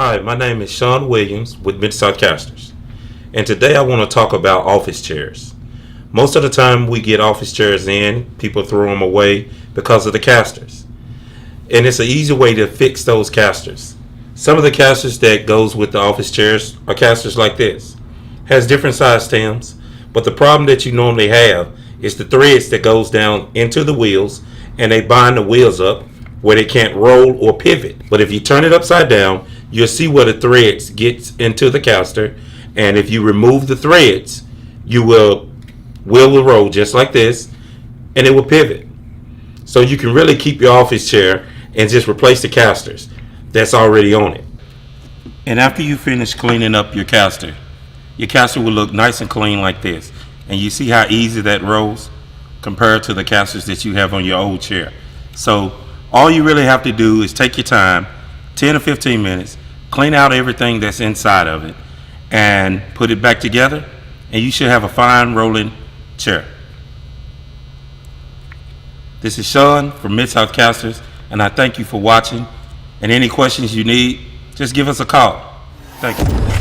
Hi, my name is Sean Williams with Midsouth Casters, and today I want to talk about office chairs. Most of the time we get office chairs in, people throw them away because of the casters. And it's an easy way to fix those casters. Some of the casters that goes with the office chairs are casters like this. Has different size stems, but the problem that you normally have is the threads that goes down into the wheels and they bind the wheels up where they can't roll or pivot. But if you turn it upside down, you'll see where the threads gets into the caster, and if you remove the threads, you will roll just like this, and it will pivot. So you can really keep your office chair and just replace the casters that's already on it. And after you finish cleaning up your caster will look nice and clean like this. And you see how easy that rolls compared to the casters that you have on your old chair. So all you really have to do is take your time, 10 or 15 minutes, clean out everything that's inside of it, and put it back together, and you should have a fine rolling chair. This is Sean from Midsouth Casters, and I thank you for watching. And any questions you need, just give us a call. Thank you.